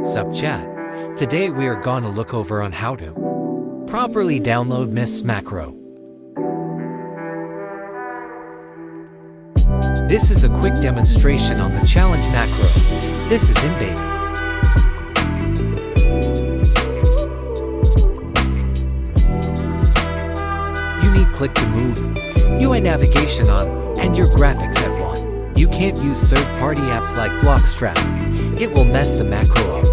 Sup chat. Today we are gonna look over on how to properly download Miss macro. This is a quick demonstration on the challenge macro. This is in beta. You need click to move, UI navigation on, and your graphics at 1. You can't use third-party apps like Blockstrap. It will mess the macro up.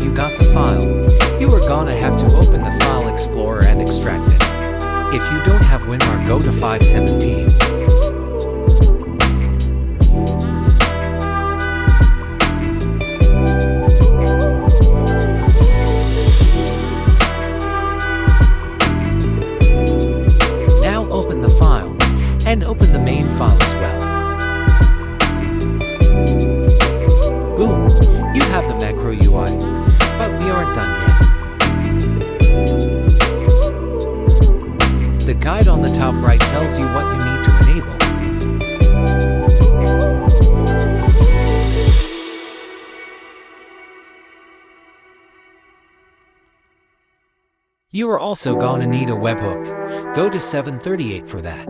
You got the file, you are gonna have to open the File Explorer and extract it. If you don't have WinRar, go to 517. Now open the file, and open the main file as well. Boom, you have the macro UI. But we aren't done yet. The guide on the top right tells you what you need to enable. You are also gonna need a webhook. Go to 738 for that.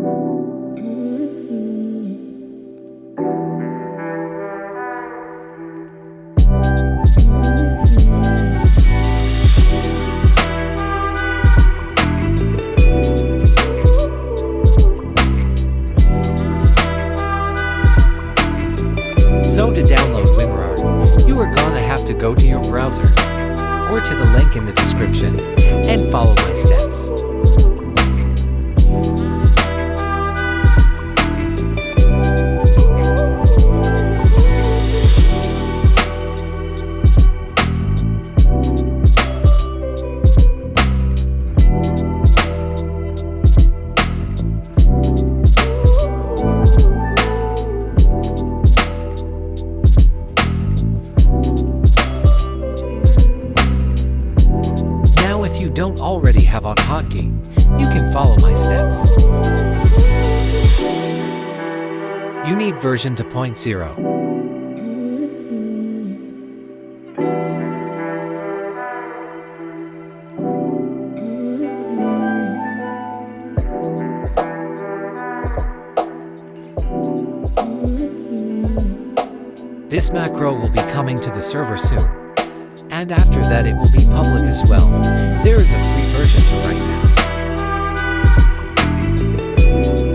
So to download WinRAR, you are gonna have to go to your browser or to the link in the description and follow my steps. If you don't already have Webhook, you can follow my steps. You need version 2.0. This macro will be coming to the server soon. And after that it will be public as well. There is a free version to right now.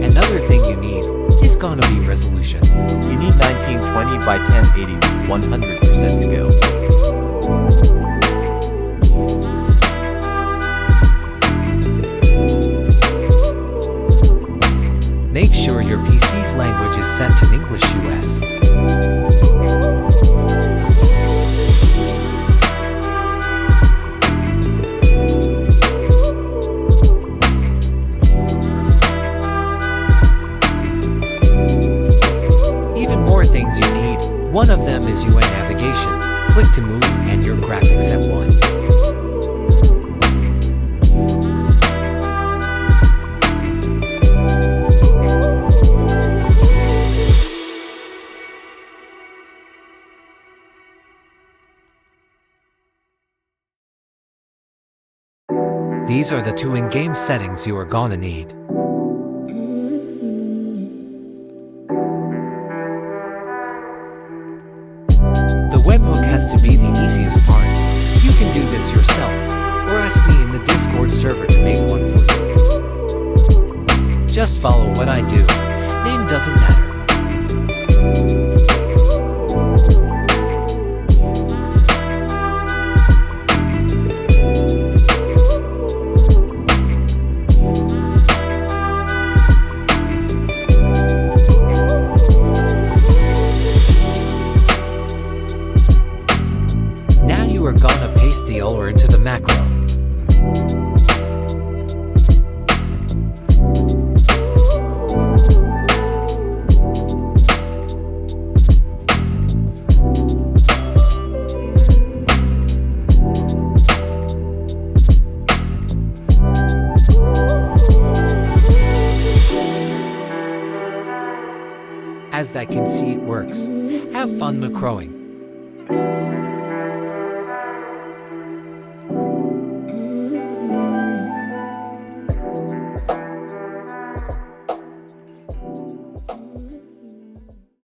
Another thing you need is gonna be resolution. You need 1920 by 1080 with 100% scale. Make sure your PC's language is set to English US. Things you need. One of them is UI navigation. Click to move and your graphics at 1. These are the two in-game settings you are gonna need. The webhook has to be the easiest part. You can do this yourself, or ask me in the Discord server to make one for you. Just follow what I do. Name doesn't matter. We're gonna paste the URL into the macro. As I can see, it works. Have fun macroing.